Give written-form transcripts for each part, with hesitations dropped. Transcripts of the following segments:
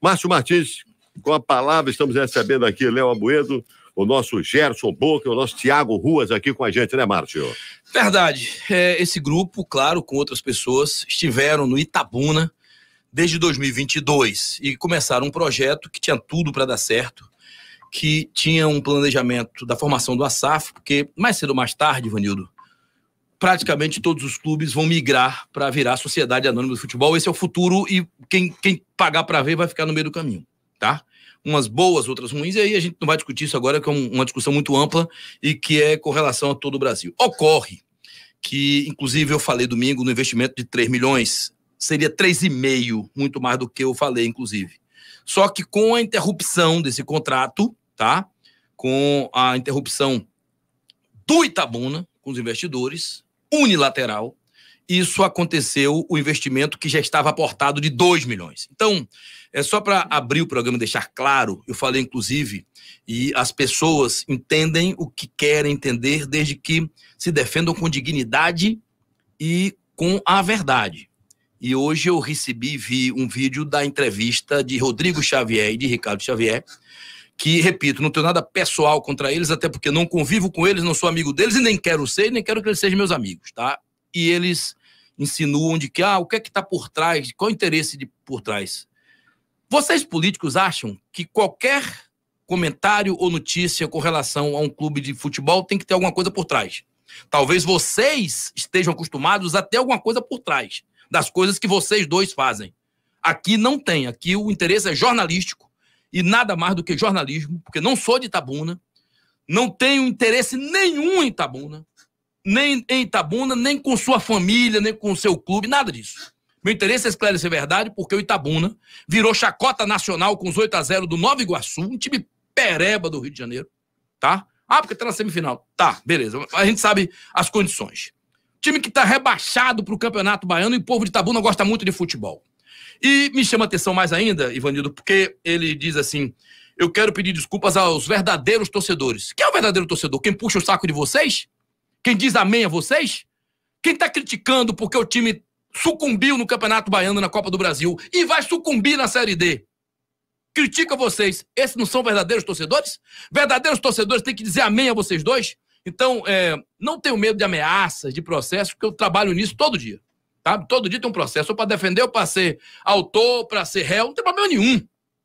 Márcio Martins, com a palavra, estamos recebendo aqui Léo Amoedo, o nosso Gerson Boca, o nosso Thiago Ruas aqui com a gente, né, Márcio? Verdade. Esse grupo, claro, com outras pessoas, estiveram no Itabuna desde 2022 e começaram um projeto que tinha tudo para dar certo, que tinha um planejamento da formação do ASAF, porque mais cedo ou mais tarde, Ivanildo, praticamente todos os clubes vão migrar para virar Sociedade Anônima do Futebol. Esse é o futuro e quem pagar para ver vai ficar no meio do caminho, tá? Umas boas, outras ruins, e aí a gente não vai discutir isso agora, que é uma discussão muito ampla e que é com relação a todo o Brasil. Ocorre que, inclusive, eu falei domingo no investimento de 3 milhões, seria 3,5, muito mais do que eu falei, inclusive. Só que com a interrupção desse contrato, tá? Com a interrupção do Itabuna, com os investidores, unilateral, isso aconteceu, o investimento que já estava aportado de 2 milhões. Então, é só para abrir o programa e deixar claro, eu falei inclusive, e as pessoas entendem o que querem entender desde que se defendam com dignidade e com a verdade. E hoje eu vi um vídeo da entrevista de Rodrigo Xavier e de Ricardo Xavier, que, repito, não tenho nada pessoal contra eles, até porque não convivo com eles, não sou amigo deles e nem quero ser, nem quero que eles sejam meus amigos, tá? E eles insinuam de que, o que é que está por trás, qual é o interesse por trás? Vocês políticos acham que qualquer comentário ou notícia com relação a um clube de futebol tem que ter alguma coisa por trás. Talvez vocês estejam acostumados a ter alguma coisa por trás das coisas que vocês dois fazem. Aqui não tem, aqui o interesse é jornalístico e nada mais do que jornalismo, porque não sou de Itabuna, não tenho interesse nenhum em Itabuna, nem em Itabuna, nem com sua família, nem com seu clube, nada disso. Meu interesse é esclarecer a verdade, porque o Itabuna virou chacota nacional com os 8-0 do Nova Iguaçu, um time pereba do Rio de Janeiro, tá? Porque tá na semifinal. Tá, beleza. A gente sabe as condições. Time que tá rebaixado pro Campeonato Baiano e o povo de Itabuna gosta muito de futebol. E me chama a atenção mais ainda, Ivanildo, porque ele diz assim, eu quero pedir desculpas aos verdadeiros torcedores. Quem é o verdadeiro torcedor? Quem puxa o saco de vocês? Quem diz amém a vocês? Quem tá criticando porque o time sucumbiu no Campeonato Baiano na Copa do Brasil e vai sucumbir na Série D? Critica vocês. Esses não são verdadeiros torcedores? Verdadeiros torcedores têm que dizer amém a vocês dois? Então, não tenho medo de ameaças, de processos, porque eu trabalho nisso todo dia. Tá? Todo dia tem um processo, ou para defender, ou para ser autor, para ser réu, não tem problema nenhum.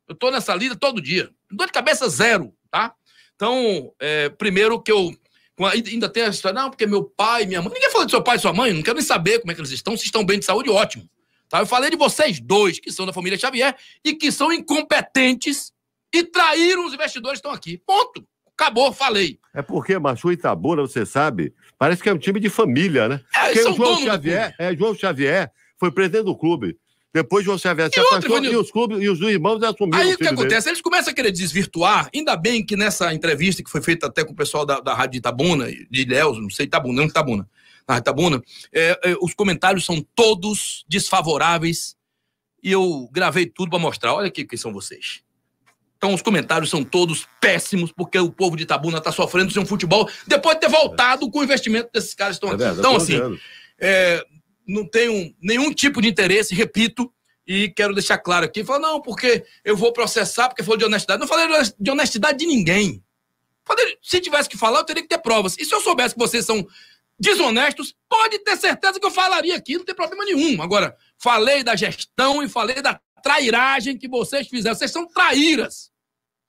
Eu tô nessa lida todo dia. Dor de cabeça zero, tá? Então, primeiro que eu ainda tem a história, não, porque meu pai, minha mãe, ninguém falou de seu pai e sua mãe, não quero nem saber como é que eles estão, se estão bem de saúde, ótimo. Tá? Eu falei de vocês dois, que são da família Xavier, e que são incompetentes e traíram os investidores que estão aqui. Ponto. Acabou, falei. É porque, Márcio, o Itabuna, você sabe, parece que é um time de família, né? Porque o João Xavier foi presidente do clube. Depois João Xavier se afastou e os clubes e os irmãos assumiram. Aí o que acontece? Eles começam a querer desvirtuar, ainda bem que nessa entrevista que foi feita até com o pessoal da Rádio de Itabuna, de Ilhéus, não sei, Itabuna, não Itabuna, na Rádio Itabuna, os comentários são todos desfavoráveis e eu gravei tudo para mostrar. Olha aqui quem são vocês. Então os comentários são todos péssimos, porque o povo de Itabuna está sofrendo sem um futebol depois de ter voltado com o investimento desses caras que estão aqui. Então, assim, não tenho nenhum tipo de interesse, repito, e quero deixar claro aqui. Fala, não, porque eu vou processar, porque falou de honestidade. Não falei de honestidade de ninguém. Falei, se tivesse que falar, eu teria que ter provas. E se eu soubesse que vocês são desonestos, pode ter certeza que eu falaria aqui, não tem problema nenhum. Agora, falei da gestão e falei da trairagem que vocês fizeram. Vocês são traíras.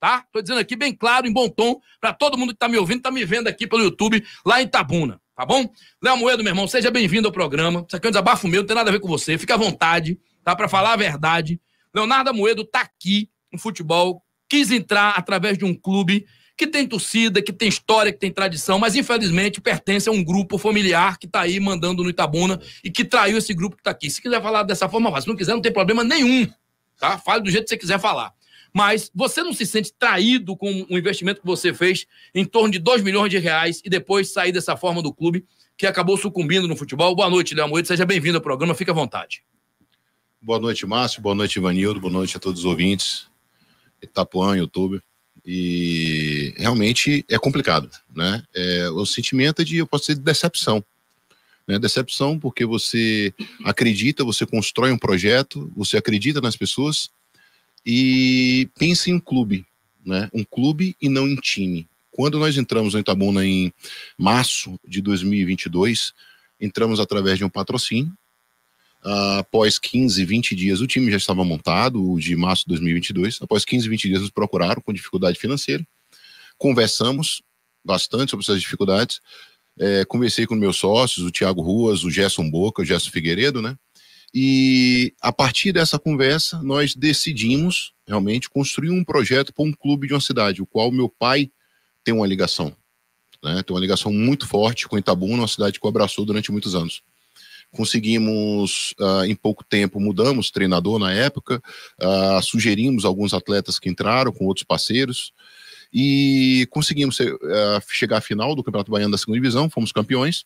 Tá? Tô dizendo aqui bem claro, em bom tom, para todo mundo que tá me ouvindo, tá me vendo aqui pelo YouTube, lá em Itabuna, tá bom? Léo Amoedo, meu irmão, seja bem-vindo ao programa. Isso aqui é um desabafo meu, não tem nada a ver com você, fica à vontade, tá? Para falar a verdade. Leonardo Amoedo tá aqui no futebol, quis entrar através de um clube que tem torcida, que tem história, que tem tradição, mas infelizmente pertence a um grupo familiar que tá aí mandando no Itabuna e que traiu esse grupo que tá aqui. Se quiser falar dessa forma, faz. Se não quiser, não tem problema nenhum, tá? Fale do jeito que você quiser falar. Mas você não se sente traído com o investimento que você fez em torno de 2 milhões de reais e depois sair dessa forma do clube que acabou sucumbindo no futebol? Boa noite, Léo Amoedo. Seja bem-vindo ao programa. Fique à vontade. Boa noite, Márcio. Boa noite, Ivanildo. Boa noite a todos os ouvintes. Itapuã, YouTube. E realmente é complicado, né? O sentimento é eu posso dizer, de decepção. Né? Decepção porque você acredita, você constrói um projeto, você acredita nas pessoas e pense em um clube, né? Um clube e não em time. Quando nós entramos no Itabuna em março de 2022, entramos através de um patrocínio. Após 15, 20 dias, o time já estava montado, o de março de 2022. Após 15, 20 dias, nos procuraram com dificuldade financeira. Conversamos bastante sobre essas dificuldades. Conversei com meus sócios, o Thiago Ruas, o Gerson Boca, o Gerson Figueiredo, né? E a partir dessa conversa, nós decidimos realmente construir um projeto para um clube de uma cidade, o qual meu pai tem uma ligação, né? Tem uma ligação muito forte com Itabuna, uma cidade que o abraçou durante muitos anos. Conseguimos, em pouco tempo, mudamos treinador na época, sugerimos alguns atletas que entraram com outros parceiros e conseguimos chegar à final do Campeonato Baiano da segunda divisão, fomos campeões,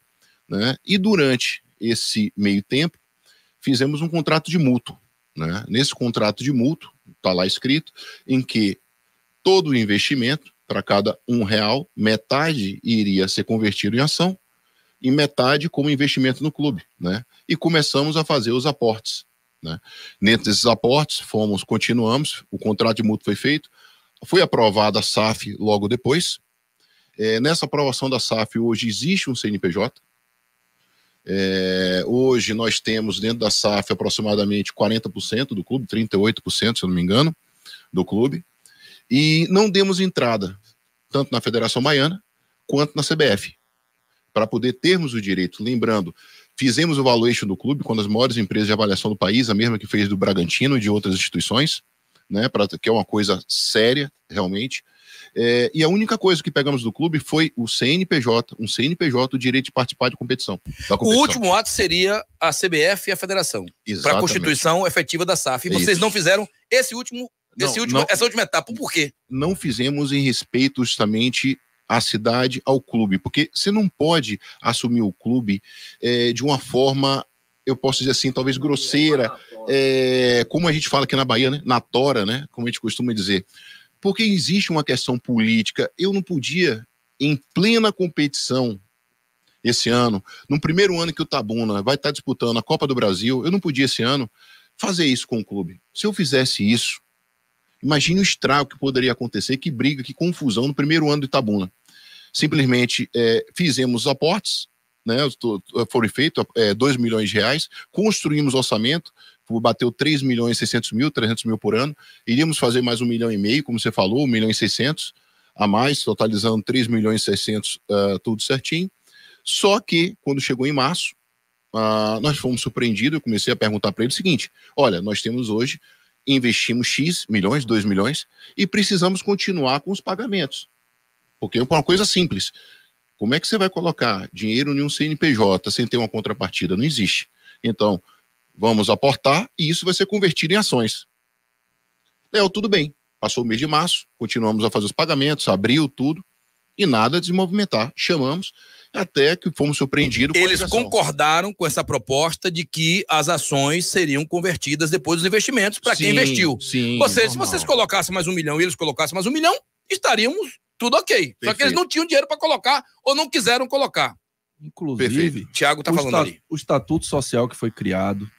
né? E durante esse meio tempo fizemos um contrato de mútuo, né? Nesse contrato de mútuo, está lá escrito, em que todo o investimento, para cada R$1, metade iria ser convertido em ação e metade como investimento no clube, né? E começamos a fazer os aportes, né? Dentro desses aportes, continuamos, o contrato de mútuo foi feito, foi aprovada a SAF logo depois. Nessa aprovação da SAF, hoje existe um CNPJ. Hoje nós temos dentro da SAF aproximadamente 40% do clube, 38%, se eu não me engano, do clube. E não demos entrada, tanto na Federação Baiana, quanto na CBF, para poder termos o direito. Lembrando, fizemos o valuation do clube com as maiores empresas de avaliação do país, a mesma que fez do Bragantino e de outras instituições, né, que é uma coisa séria, realmente. E a única coisa que pegamos do clube foi o CNPJ, o direito de participar de competição. O último ato seria a CBF e a Federação, para a constituição efetiva da SAF. E vocês não fizeram essa última etapa. Por quê? Não fizemos em respeito justamente à cidade, ao clube, porque você não pode assumir o clube de uma forma, eu posso dizer assim, talvez grosseira, como a gente fala aqui na Bahia, né? Na tora, né? Como a gente costuma dizer. Porque existe uma questão política. Eu não podia, em plena competição, esse ano, no primeiro ano que o Itabuna vai estar disputando a Copa do Brasil, eu não podia esse ano fazer isso com o clube. Se eu fizesse isso, imagine o estrago que poderia acontecer, que briga, que confusão no primeiro ano do Itabuna. Simplesmente fizemos os aportes, né, foram feitos R$2 milhões, construímos o orçamento, bateu 3.600.000, 300 mil por ano, iríamos fazer mais 1,5 milhão, como você falou, 1,6 milhão a mais, totalizando 3.600.000, tudo certinho. Só que, quando chegou em março, nós fomos surpreendidos, eu comecei a perguntar para ele o seguinte: olha, nós temos hoje, investimos X milhões, 2 milhões, e precisamos continuar com os pagamentos. Porque é uma coisa simples. Como é que você vai colocar dinheiro em um CNPJ sem ter uma contrapartida? Não existe. Então, vamos aportar e isso vai ser convertido em ações. Tudo bem. Passou o mês de março, continuamos a fazer os pagamentos, abriu tudo e nada de se movimentar. Chamamos até que fomos surpreendidos. Eles concordaram com essa proposta de que as ações seriam convertidas depois dos investimentos para quem investiu. Sim, se vocês colocassem mais 1 milhão e eles colocassem mais 1 milhão, estaríamos tudo ok. Perfeito. Só que eles não tinham dinheiro para colocar ou não quiseram colocar. Inclusive, Thiago tá falando ali. O estatuto social que foi criado,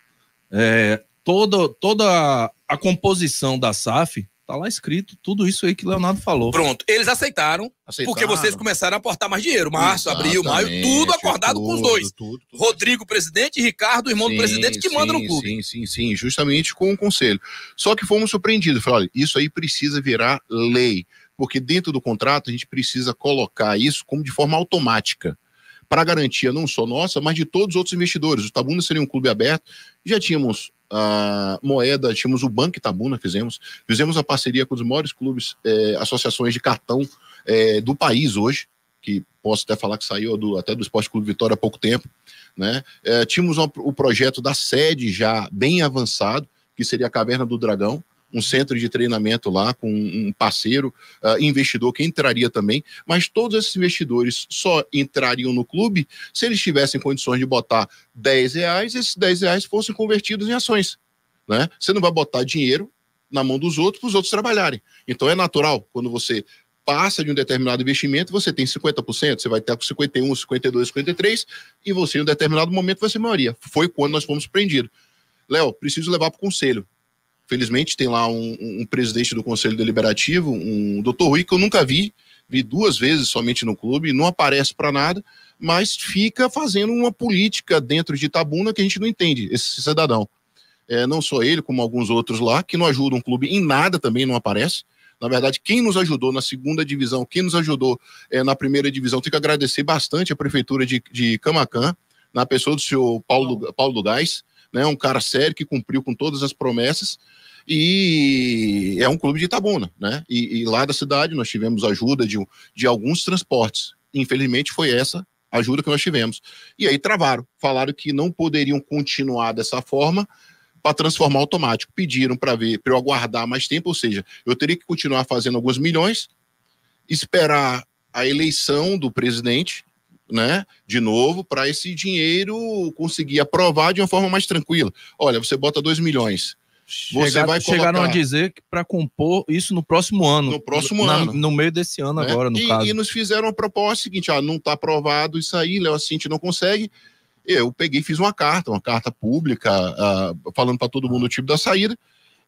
toda a composição da SAF, tá lá escrito tudo isso aí que o Leonardo falou. Pronto, eles aceitaram. Porque vocês começaram a aportar mais dinheiro. Março, abril, maio, tudo acordado com os dois. Tudo. Rodrigo, presidente, e Ricardo, irmão do presidente, que manda no clube. Sim, justamente com o conselho. Só que fomos surpreendidos. Falaram, olha, isso aí precisa virar lei. Porque dentro do contrato a gente precisa colocar isso como de forma automática, para garantia não só nossa, mas de todos os outros investidores. O Itabuna seria um clube aberto, já tínhamos a moeda, tínhamos o Banco Itabuna, fizemos a parceria com os maiores clubes, associações de cartão do país hoje, que posso até falar que saiu até do Esporte Clube Vitória há pouco tempo, né? Tínhamos o projeto da sede já bem avançado, que seria a Caverna do Dragão, um centro de treinamento lá com um parceiro, investidor que entraria também, mas todos esses investidores só entrariam no clube se eles tivessem condições de botar R$10, esses R$10 fossem convertidos em ações, né? Você não vai botar dinheiro na mão dos outros para os outros trabalharem. Então é natural, quando você passa de um determinado investimento, você tem 50%, você vai estar com 51%, 52%, 53%, e você em um determinado momento vai ser maioria. Foi quando nós fomos surpreendidos. Léo, preciso levar para o conselho. Felizmente tem lá um presidente do Conselho Deliberativo, um Dr. Rui, que eu nunca vi 2 vezes somente no clube, não aparece para nada, mas fica fazendo uma política dentro de Itabuna que a gente não entende, esse cidadão. Não só ele, como alguns outros lá, que não ajudam o clube em nada, também não aparece. Na verdade, quem nos ajudou na 2ª divisão, quem nos ajudou na 1ª divisão, tem que agradecer bastante a prefeitura de Camaquã, na pessoa do senhor Paulo do Gás, né, um cara sério que cumpriu com todas as promessas, e é um clube de Itabuna, né? E lá da cidade nós tivemos ajuda de alguns transportes. Infelizmente foi essa ajuda que nós tivemos. E aí falaram que não poderiam continuar dessa forma para transformar automático. Pediram para eu aguardar mais tempo, ou seja, eu teria que continuar fazendo alguns milhões, esperar a eleição do presidente, né, de novo, para esse dinheiro conseguir aprovar de uma forma mais tranquila. Olha, você bota 2 milhões. Você vai colocar... Chegaram a dizer que para compor isso no próximo ano. No próximo ano. No meio desse ano, né? Agora, no caso. E nos fizeram uma proposta seguinte, não está aprovado isso aí, Léo Assinte não consegue. Eu peguei e fiz uma carta pública, falando para todo mundo o tipo da saída,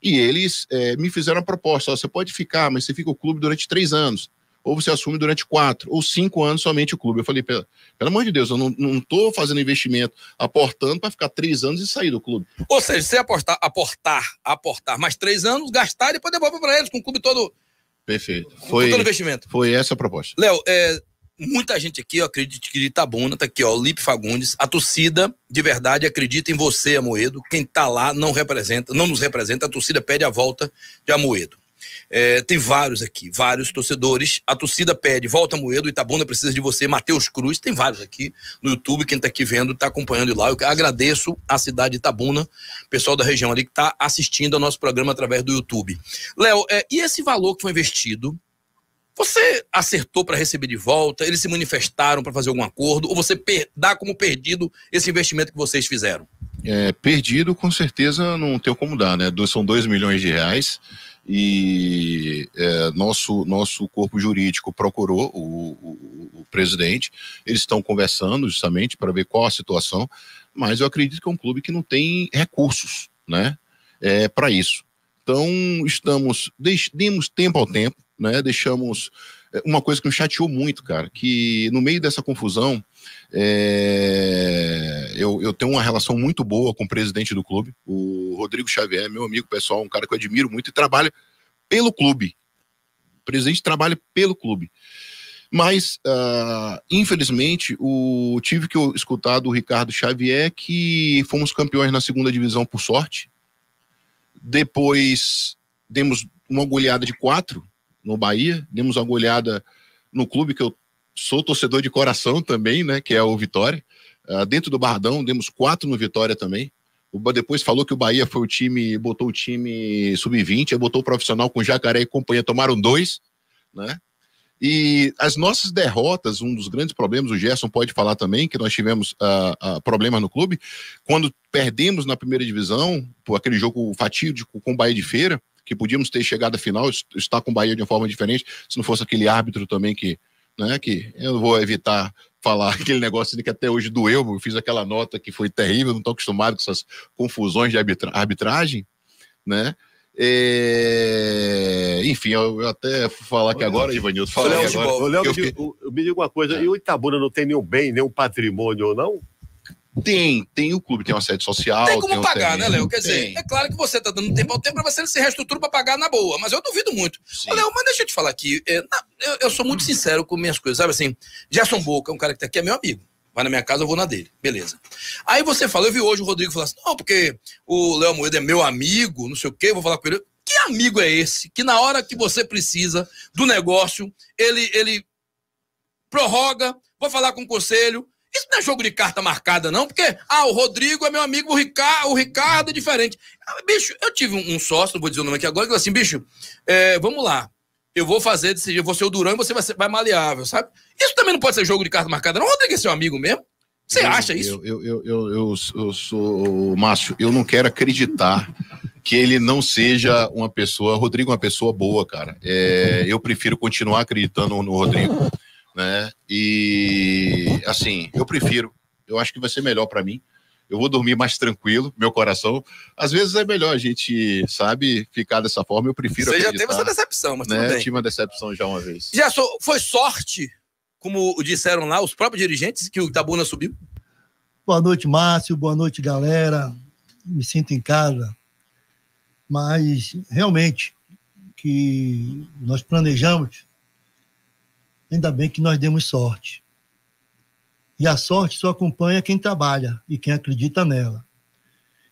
e eles me fizeram a proposta, você pode ficar, mas você fica o clube durante 3 anos, ou você assume durante 4, ou 5 anos somente o clube. Eu falei, pelo amor de Deus, eu não estou fazendo investimento, aportando para ficar 3 anos e sair do clube. Ou seja, você aportar mais 3 anos, gastar e depois devolver para eles com o clube todo. Perfeito. Com todo o investimento. Foi essa a proposta. Léo, muita gente aqui, eu acredito que de Itabuna, tá aqui, o Lipe Fagundes, a torcida de verdade acredita em você, Amoedo. Quem tá lá não nos representa, a torcida pede a volta de Amoedo. Tem vários aqui, vários torcedores. A torcida pede, volta Amoedo, Itabuna precisa de você, Matheus Cruz, tem vários aqui no YouTube, quem tá aqui vendo, tá acompanhando lá. Eu agradeço a cidade de Itabuna, pessoal da região ali que tá assistindo ao nosso programa através do YouTube. Léo, e esse valor que foi investido, você acertou para receber de volta? Eles se manifestaram para fazer algum acordo? Ou você dá como perdido esse investimento que vocês fizeram? Perdido, com certeza, não tem como dar, né? São 2 milhões de reais e nosso corpo jurídico procurou o presidente. Eles estão conversando justamente para ver qual a situação, mas eu acredito que é um clube que não tem recursos, né? Para isso. Então, demos tempo ao tempo, né? Deixamos uma coisa que me chateou muito, cara, que no meio dessa confusão eu tenho uma relação muito boa com o presidente do clube, o Rodrigo Xavier, meu amigo pessoal, um cara que eu admiro muito e trabalha pelo clube. O presidente trabalha pelo clube. Mas, infelizmente, tive que escutar do Ricardo Xavier que fomos campeões na 2ª divisão por sorte. Depois demos uma goleada de 4 no Bahia, demos uma goleada no clube que eu sou torcedor de coração também, né, que é o Vitória. Dentro do Bardão, demos 4 no Vitória também. Depois falou que o Bahia foi botou o time sub-20, botou o profissional com Jacaré e companhia, tomaram 2, né? E as nossas derrotas, um dos grandes problemas, o Gerson pode falar também, que nós tivemos problemas no clube, quando perdemos na 1ª divisão, por aquele jogo fatídico com o Bahia de Feira, que podíamos ter chegado à final, estar com o Bahia de uma forma diferente, se não fosse aquele árbitro também que eu não vou evitar falar aquele negócio que até hoje doeu, eu fiz aquela nota que foi terrível, não estou acostumado com essas confusões de arbitragem, né? Enfim, eu até vou falar aqui agora, Ivanildo. Léo, me diga uma coisa, e o Itabuna não tem nenhum bem, nenhum patrimônio ou não? Tem o clube, tem uma sede social. Tem como pagar, né, Léo? Quer dizer, é claro que você tá dando tempo ao tempo para você se reestrutura para pagar na boa, mas eu duvido muito. Ô, Léo, mas deixa eu te falar aqui, eu sou muito sincero com minhas coisas, sabe assim, Gerson Boca, um cara que tá aqui, é meu amigo. Vai na minha casa, eu vou na dele. Beleza. Aí você falou, eu vi hoje o Rodrigo falar assim, não, porque o Léo Amoedo é meu amigo, não sei o quê, eu vou falar com ele. Que amigo é esse que na hora que você precisa do negócio, ele prorroga, vou falar com o conselho. Isso não é jogo de carta marcada, não, porque, o Rodrigo é meu amigo, o Ricardo é diferente. Bicho, eu tive um sócio, não vou dizer o nome aqui agora, que falou assim, bicho, vamos lá, eu vou fazer desse jeito, eu vou ser o Durão e você vai maleável, sabe? Isso também não pode ser jogo de carta marcada, não. O Rodrigo é seu amigo mesmo? Você acha isso? Eu sou, Márcio, eu não quero acreditar que ele não seja uma pessoa, Rodrigo é uma pessoa boa, cara. Eu prefiro continuar acreditando no Rodrigo, né? E, assim, eu acho que vai ser melhor para mim. eu vou dormir mais tranquilo, meu coração. Às vezes é melhor a gente, sabe, ficar dessa forma. Eu prefiro Você acreditar. já teve essa decepção, mas tudo né? bem. Tive uma decepção já uma vez. Foi sorte, como disseram lá os próprios dirigentes, que o Itabuna subiu? Boa noite, Márcio. Boa noite, galera. Me sinto em casa. Mas, realmente, que nós planejamos, ainda bem que nós demos sorte. E a sorte só acompanha quem trabalha e quem acredita nela.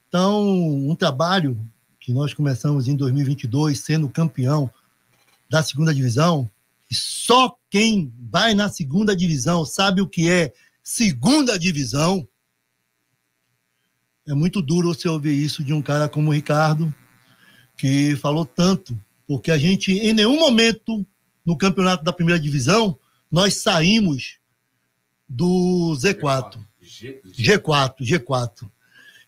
Então, um trabalho que nós começamos em 2022, sendo campeão da segunda divisão, e só quem vai na segunda divisão sabe o que é segunda divisão. É muito duro você ouvir isso de um cara como o Ricardo, que falou tanto, porque a gente, em nenhum momento, no campeonato da primeira divisão, nós saímos do Z4. G4.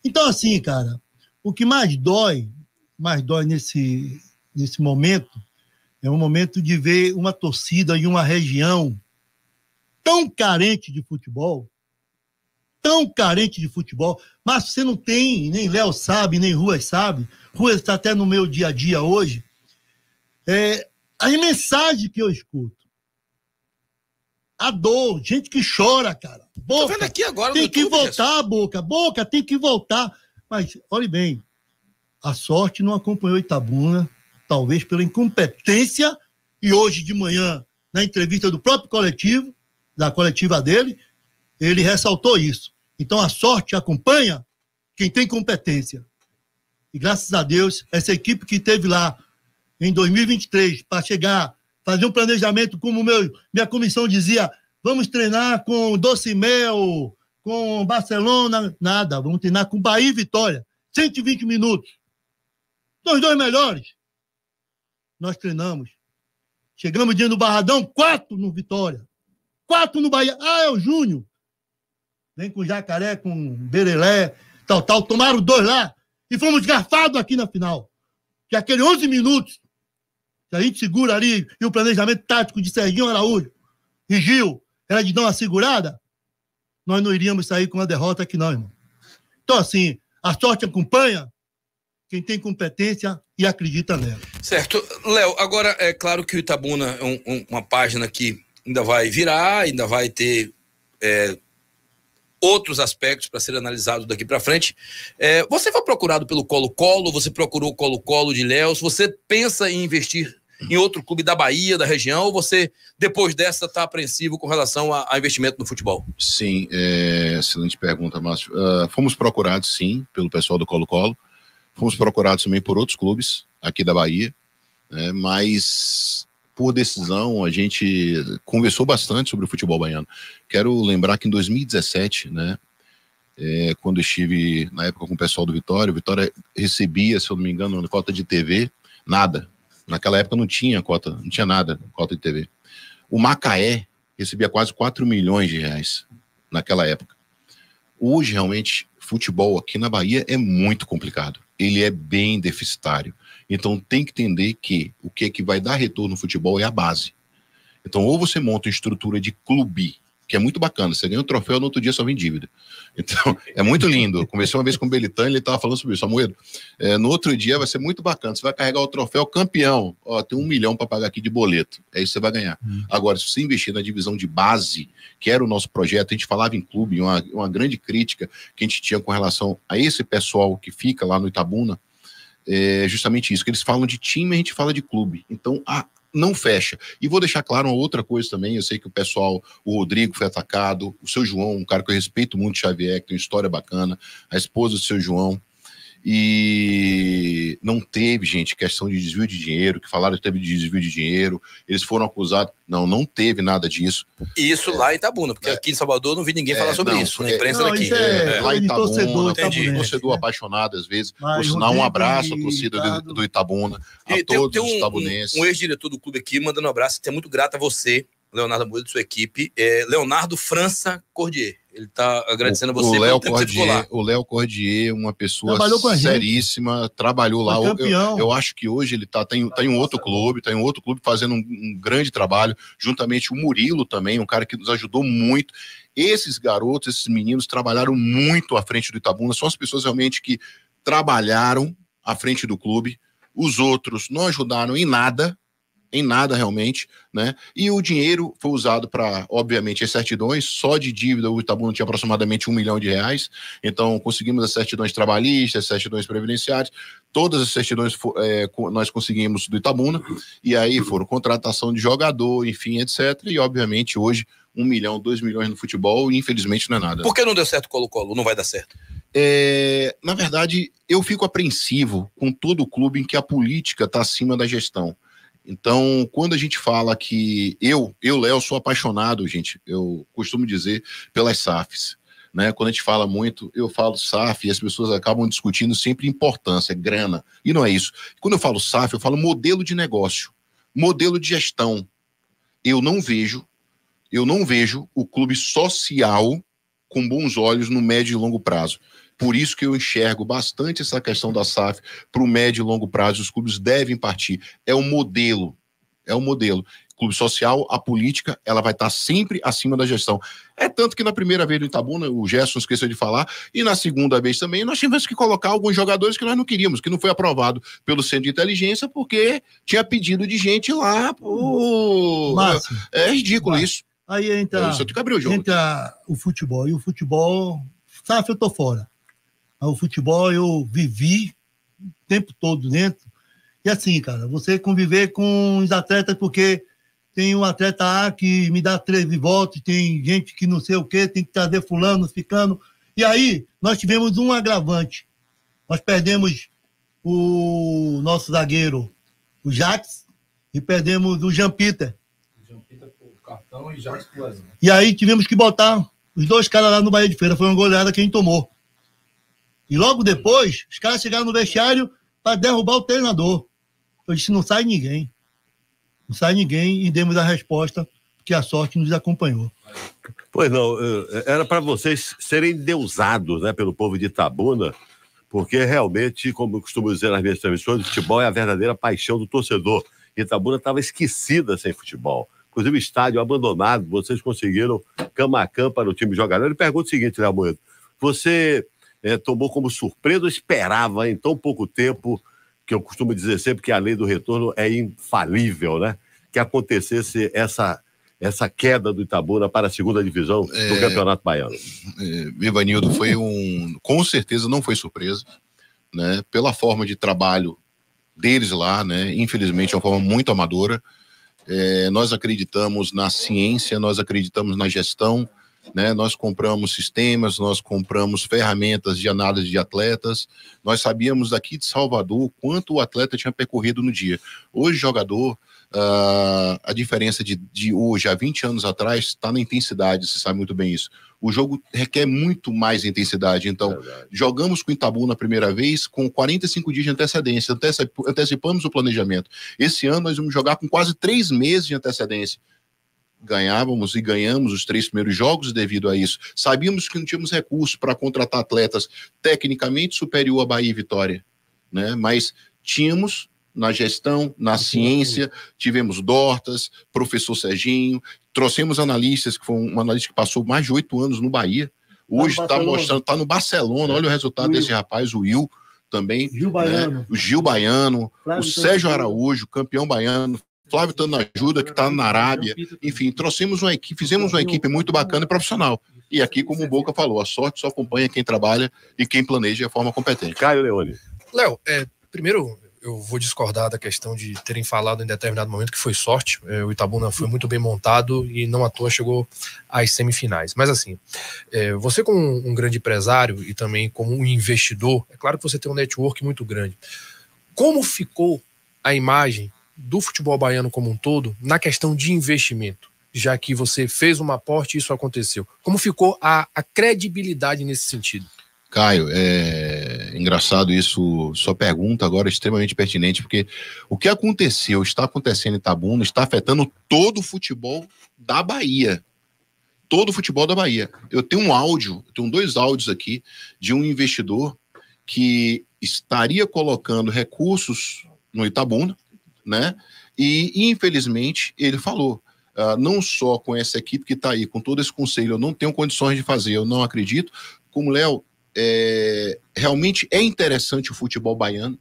Então, assim, cara, o que mais dói nesse momento, é um momento de ver uma torcida em uma região tão carente de futebol, mas você não tem, nem Léo sabe, nem Ruas sabe, Ruas está até no meu dia a dia hoje, a mensagem que eu escuto, a dor, gente que chora, cara. Boca, tô vendo aqui agora tem no que YouTube, voltar, Boca tem que voltar. Mas, olhe bem, a sorte não acompanhou Itabuna, talvez pela incompetência, e hoje de manhã, na entrevista do próprio coletivo, da coletiva dele, ele ressaltou isso. Então, a sorte acompanha quem tem competência. E, graças a Deus, essa equipe que esteve lá em 2023 para chegar, fazer um planejamento como minha comissão dizia, vamos treinar com Doce Mel, com Barcelona, nada, vamos treinar com Bahia e Vitória, 120 minutos. São os dois melhores. Nós treinamos. Chegamos diante do Barradão, 4 no Vitória, 4 no Bahia. É o Júnior. Vem com Jacaré, com Berelé, tal. Tomaram 2 lá e fomos garfados aqui na final. Que aquele 11 minutos, que a gente segura ali, e o planejamento tático de Serginho Araújo e Gil era de dar uma segurada, nós não iríamos sair com uma derrota aqui não, irmão. Então, assim, a sorte acompanha quem tem competência e acredita nela. Certo. Léo, agora é claro que o Itabuna é uma página que ainda vai virar, ainda vai ter outros aspectos para ser analisados daqui para frente. Você foi procurado pelo Colo-Colo, você procurou o Colo-Colo de Léus, você pensa em investir em outro clube da Bahia, da região, ou você, depois dessa, está apreensivo com relação a investimento no futebol? Sim, excelente pergunta, Márcio. Fomos procurados, sim, pelo pessoal do Colo-Colo, fomos procurados também por outros clubes aqui da Bahia, mas por decisão a gente conversou bastante sobre o futebol baiano. Quero lembrar que em 2017, quando estive na época com o pessoal do Vitória, o Vitória recebia, se eu não me engano, cota de TV, nada. Naquela época não tinha cota, não tinha nada, cota de TV. O Macaé recebia quase 4 milhões de reais naquela época. Hoje, realmente, futebol aqui na Bahia é muito complicado. Ele é bem deficitário. Então, tem que entender que o que é que vai dar retorno no futebol é a base. Então, ou você monta uma estrutura de clube, que é muito bacana, você ganha um troféu, no outro dia só vem dívida. Então, é muito lindo. Conversei uma vez com o Belitani, ele estava falando sobre isso, Samuel. No outro dia vai ser muito bacana, você vai carregar o troféu campeão, tem 1 milhão para pagar aqui de boleto, é isso que você vai ganhar. Agora, se você investir na divisão de base, que era o nosso projeto, a gente falava em clube, uma grande crítica que a gente tinha com relação a esse pessoal que fica lá no Itabuna, é justamente isso, que eles falam de time, a gente fala de clube. Então, não fecha. E vou deixar claro uma outra coisa também, eu sei que o pessoal, o Rodrigo foi atacado, o seu João, um cara que eu respeito muito, Xavier, que tem uma história bacana, a esposa do seu João, e não teve, gente, questão de desvio de dinheiro, que falaram que teve desvio de dinheiro, eles foram acusados, não teve nada disso. Isso lá em Itabuna, porque aqui em Salvador não vi ninguém falar sobre isso, na imprensa daqui. Lá em Itabuna, torcedor apaixonado às vezes, mas por sinal, um abraço à torcida do Itabuna, a todos os itabunenses. Um ex-diretor do clube aqui, mandando um abraço, é muito grato a você, Leonardo Amoedo, de sua equipe, Leonardo França Cordier. Ele tá agradecendo a você o pelo Léo tempo que você ficou lá. O Léo Cordier, uma pessoa seríssima, trabalhou lá. Campeão. Eu acho que hoje ele tem um outro clube, fazendo um grande trabalho, juntamente o Murilo também, um cara que nos ajudou muito. Esses garotos, esses meninos trabalharam muito à frente do Itabuna, são as pessoas realmente que trabalharam à frente do clube. Os outros não ajudaram em nada realmente, né? E o dinheiro foi usado para, obviamente, as certidões. Só de dívida o Itabuna tinha aproximadamente R$1 milhão. Então conseguimos as certidões trabalhistas, as certidões previdenciárias, todas as certidões nós conseguimos do Itabuna, e aí foram contratação de jogador, enfim, etc. E obviamente hoje 1 milhão, 2 milhões no futebol, e infelizmente não é nada. Por que não deu certo o Colo-Colo? Não vai dar certo? Na verdade, eu fico apreensivo com todo o clube em que a política está acima da gestão. Então, quando a gente fala que eu, Léo, sou apaixonado, gente, eu costumo dizer, pelas SAFs, né? Quando a gente fala muito, eu falo SAF e as pessoas acabam discutindo sempre importância, grana, e não é isso. Quando eu falo SAF, eu falo modelo de negócio, modelo de gestão. Eu não vejo o clube social com bons olhos no médio e longo prazo. Por isso que eu enxergo bastante essa questão da SAF para o médio e longo prazo. Os clubes devem partir. É o modelo. Clube social, a política, ela vai estar sempre acima da gestão. É tanto que na primeira vez do Itabuna, o Gerson esqueceu de falar, e na segunda vez também, nós tivemos que colocar alguns jogadores que nós não queríamos, que não foi aprovado pelo Centro de Inteligência, porque tinha pedido de gente lá. Márcio, é ridículo isso. Aí entra o futebol. E o futebol, SAF eu tô fora. O futebol eu vivi o tempo todo dentro. E assim, cara, você conviver com os atletas, porque tem um atleta A que me dá 13 votos, tem gente que não sei o quê, tem que trazer fulano, ficando. E aí, nós tivemos um agravante. Nós perdemos o nosso zagueiro, o Jax, e perdemos o Jean Peter. Jean Peter por cartão e Jax por lesão. E aí tivemos que botar os dois caras lá no Bahia de Feira. Foi uma goleada que a gente tomou. E logo depois, os caras chegaram no vestiário para derrubar o treinador. Eu disse, não sai ninguém. Não sai ninguém, e demos a resposta que a sorte nos acompanhou. Pois não, era para vocês serem deusados, né, pelo povo de Itabuna, porque realmente, como eu costumo dizer nas minhas transmissões, o futebol é a verdadeira paixão do torcedor. Itabuna estava esquecida sem futebol. Inclusive o estádio abandonado, vocês conseguiram cama para o time jogar. Eu lhe pergunto o seguinte, Léo Moedo, você tomou como surpresa ou esperava em tão pouco tempo, que eu costumo dizer sempre que a lei do retorno é infalível, né? Que acontecesse essa queda do Itabuna para a segunda divisão do Campeonato Baiano. Ivanildo, com certeza não foi surpresa, né? Pela forma de trabalho deles lá, né? Infelizmente é uma forma muito amadora. Nós acreditamos na ciência, nós acreditamos na gestão, né? Nós compramos sistemas, nós compramos ferramentas de análise de atletas, nós sabíamos daqui de Salvador quanto o atleta tinha percorrido no dia. Hoje, jogador, a diferença de hoje a 20 anos atrás está na intensidade, você sabe muito bem isso. O jogo requer muito mais intensidade, então jogamos com o Itabuna na primeira vez com 45 dias de antecedência, antecipamos o planejamento. Esse ano nós vamos jogar com quase 3 meses de antecedência. Ganhávamos e ganhamos os 3 primeiros jogos devido a isso. Sabíamos que não tínhamos recursos para contratar atletas tecnicamente superior a Bahia e Vitória, né? Mas tínhamos na gestão, na ciência, tivemos Dortas, professor Serginho, trouxemos analistas, que foi um analista que passou mais de 8 anos no Bahia, hoje está mostrando, está no Barcelona, olha o resultado desse rapaz, o Will também, o Gil Baiano, o Sérgio Araújo, campeão baiano, Flávio Tanajuda, que está na Arábia, enfim, trouxemos uma equipe, fizemos uma equipe muito bacana e profissional. E aqui, como o Boca falou, a sorte só acompanha quem trabalha e quem planeja de forma competente. Caio Leone. Léo, primeiro eu vou discordar da questão de terem falado em determinado momento que foi sorte. O Itabuna foi muito bem montado e não à toa chegou às semifinais. Mas assim, você como um grande empresário e também como um investidor, é claro que você tem um network muito grande. Como ficou a imagem do futebol baiano como um todo na questão de investimento, já que você fez um aporte e isso aconteceu? Como ficou a credibilidade nesse sentido? Caio, engraçado isso, sua pergunta agora é extremamente pertinente, porque o que aconteceu, está acontecendo em Itabuna, está afetando todo o futebol da Bahia. todo o futebol da Bahia. Eu tenho um áudio, eu tenho 2 áudios aqui de um investidor que estaria colocando recursos no Itabuna, né? E, infelizmente, ele falou, não só com essa equipe que está aí, com todo esse conselho, eu não tenho condições de fazer, eu não acredito. Como, Léo, realmente é interessante o futebol baiano.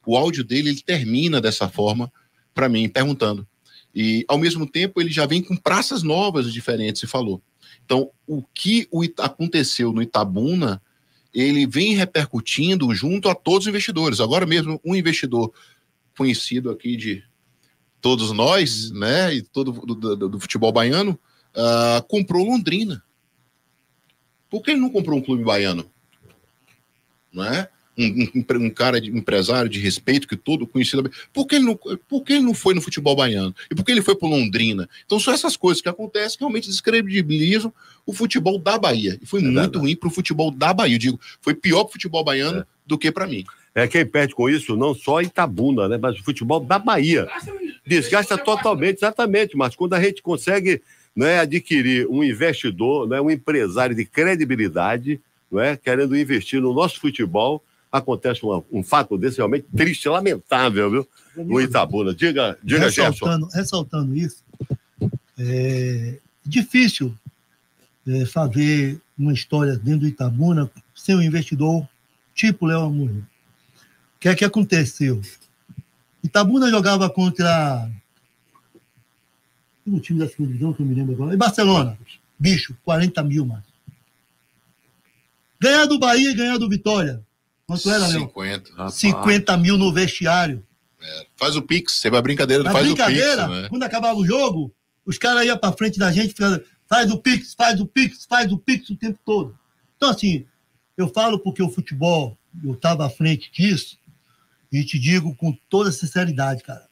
O áudio dele, ele termina dessa forma, para mim, perguntando. E, ao mesmo tempo, ele já vem com praças novas diferentes, e falou. Então, o que aconteceu no Itabuna, ele vem repercutindo junto a todos os investidores. Agora mesmo, um investidor conhecido aqui de todos nós, né, e todo do futebol baiano, comprou Londrina. Por que ele não comprou um clube baiano? Não é? Um cara empresário de respeito, que todo conhecido. Por que ele não foi no futebol baiano? E por que ele foi para Londrina? Então são essas coisas que acontecem que realmente descredibilizam o futebol da Bahia. E foi muito ruim para o futebol da Bahia. Eu digo, foi pior para o futebol baiano do que para mim. Quem perde com isso, não só Itabuna, né, mas o futebol da Bahia. Desgasta totalmente, exatamente, mas quando a gente consegue, né, adquirir um investidor, né, um empresário de credibilidade, né, querendo investir no nosso futebol, acontece um fato desse realmente triste, lamentável, viu? No Itabuna. Diga, Gerson. Ressaltando isso, é difícil fazer uma história dentro do Itabuna sem um investidor tipo Léo Amorim. O que é que aconteceu? Itabuna jogava contra o time da segunda divisão, que eu me lembro agora, e Barcelona. Bicho, 40 mil, mano. Ganhar do Bahia e ganhar do Vitória. Quanto era, Léo? 50 mil no vestiário. Faz o Pix, você vai brincadeira, faz o Pix. Né? Quando acabava o jogo, os caras iam pra frente da gente, faz o Pix, faz o Pix, faz o Pix o tempo todo. Então, assim, eu falo porque o futebol, eu estava à frente disso, e te digo com toda sinceridade, cara.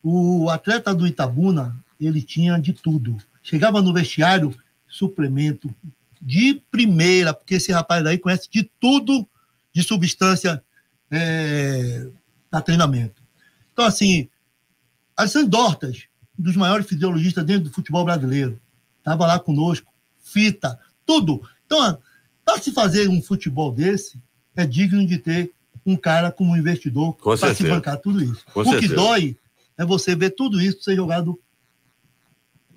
O atleta do Itabuna, ele tinha de tudo. Chegava no vestiário, suplemento de primeira, porque esse rapaz aí conhece de tudo de substância para treinamento. Então, assim, Alessandro Dortas, um dos maiores fisiologistas dentro do futebol brasileiro, estava lá conosco, fita, tudo. Então, para se fazer um futebol desse, é digno de ter um cara como investidor para se bancar tudo isso. O que dói é você ver tudo isso ser jogado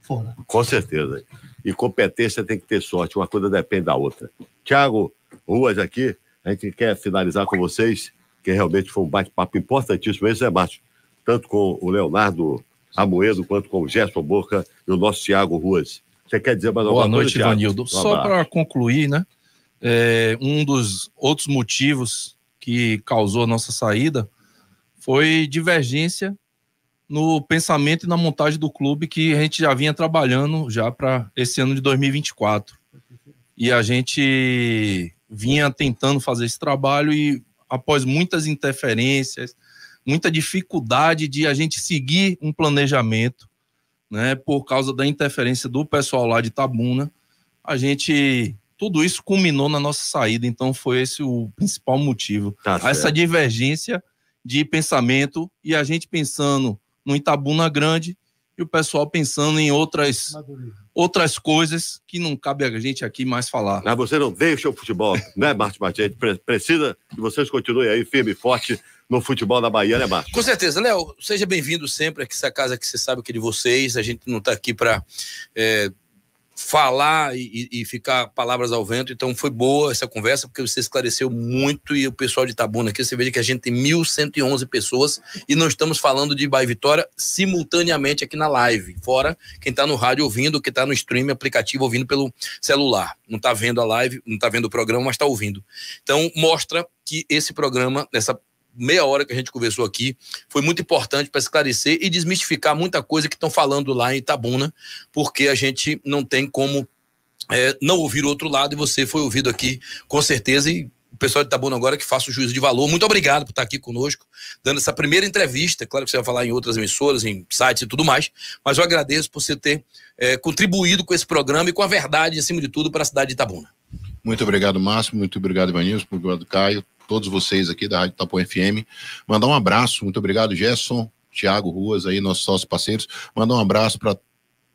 fora. Com certeza. E competência tem que ter sorte, uma coisa depende da outra. Thiago Ruas aqui, a gente quer finalizar com vocês, que realmente foi um bate-papo importantíssimo esse, Márcio? Tanto com o Leonardo Amoedo, quanto com o Gerson Boca e o nosso Thiago Ruas. Você quer dizer mais alguma coisa? Boa noite, Ivanildo. Só para concluir, né? Um dos outros motivos que causou a nossa saída foi divergência no pensamento e na montagem do clube, que a gente já vinha trabalhando já para esse ano de 2024. E a gente vinha tentando fazer esse trabalho e, após muitas interferências, muita dificuldade de a gente seguir um planejamento, né, por causa da interferência do pessoal lá de Itabuna, tudo isso culminou na nossa saída. Então foi esse o principal motivo. Essa divergência de pensamento, e a gente pensando no Itabuna grande e o pessoal pensando em outras coisas que não cabe a gente aqui mais falar. Mas você não deixa o futebol, né, Márcio Martins? Precisa que vocês continuem aí firme e forte no futebol da Bahia, né, Márcio? Com certeza. Léo, seja bem-vindo sempre aqui, essa casa que você sabe que é de vocês. A gente não está aqui para falar e ficar palavras ao vento. Então foi boa essa conversa, porque você esclareceu muito, e o pessoal de Itabuna aqui, você veja que a gente tem 1.111 pessoas e não estamos falando de Bahia e Vitória simultaneamente aqui na live, fora quem está no rádio ouvindo, quem está no stream, aplicativo ouvindo pelo celular, não está vendo a live, não está vendo o programa, mas está ouvindo. Então mostra que esse programa, essa meia hora que a gente conversou aqui, foi muito importante para esclarecer e desmistificar muita coisa que estão falando lá em Itabuna, porque a gente não tem como não ouvir o outro lado, e você foi ouvido aqui com certeza, e o pessoal de Itabuna agora que faça o juízo de valor. Muito obrigado por estar aqui conosco, dando essa primeira entrevista. Claro que você vai falar em outras emissoras, em sites e tudo mais, mas eu agradeço por você ter contribuído com esse programa e com a verdade, acima de tudo, para a cidade de Itabuna. Muito obrigado, Márcio, muito obrigado, Ivanilson, muito obrigado, Caio, todos vocês aqui da Rádio Itapuã FM. Mandar um abraço, muito obrigado, Gerson, Thiago Ruas, aí, nossos sócios parceiros. Mandar um abraço para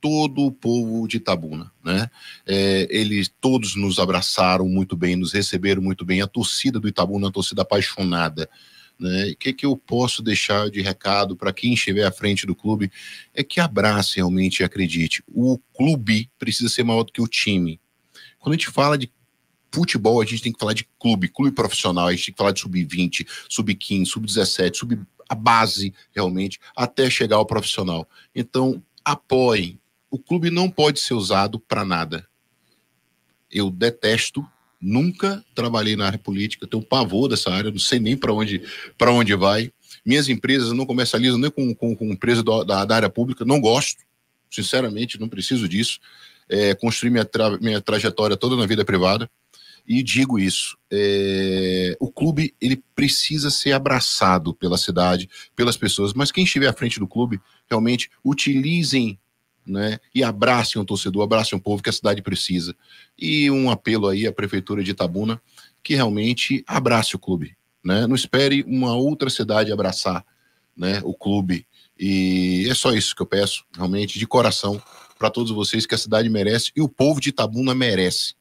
todo o povo de Itabuna, né? Eles todos nos abraçaram muito bem, nos receberam muito bem, a torcida do Itabuna, a torcida apaixonada, né? O que eu posso deixar de recado para quem estiver à frente do clube é que abrace realmente e acredite. O clube precisa ser maior do que o time. Quando a gente fala de futebol, a gente tem que falar de clube profissional, a gente tem que falar de sub-20, sub-15, sub-17, a base realmente, até chegar ao profissional. Então, apoiem. O clube não pode ser usado para nada. Eu detesto, nunca trabalhei na área política, tenho pavor dessa área, não sei nem para onde vai. Minhas empresas não comercializam nem com empresa da área pública, não gosto, sinceramente, não preciso disso. Construí minha trajetória toda na vida privada. E digo isso, o clube ele precisa ser abraçado pela cidade, pelas pessoas, mas quem estiver à frente do clube, realmente utilizem, né, e abracem o torcedor, abracem o povo que a cidade precisa. E um apelo aí à Prefeitura de Itabuna, que realmente abrace o clube, né? Não espere uma outra cidade abraçar, né, o clube. E é só isso que eu peço, realmente, de coração, para todos vocês, que a cidade merece e o povo de Itabuna merece.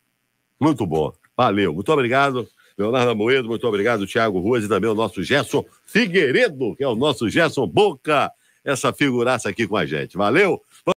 Muito bom. Valeu, muito obrigado, Leonardo Amoedo, muito obrigado, Thiago Ruas, e também o nosso Gerson Figueiredo, que é o nosso Gerson Boca, essa figuraça aqui com a gente. Valeu!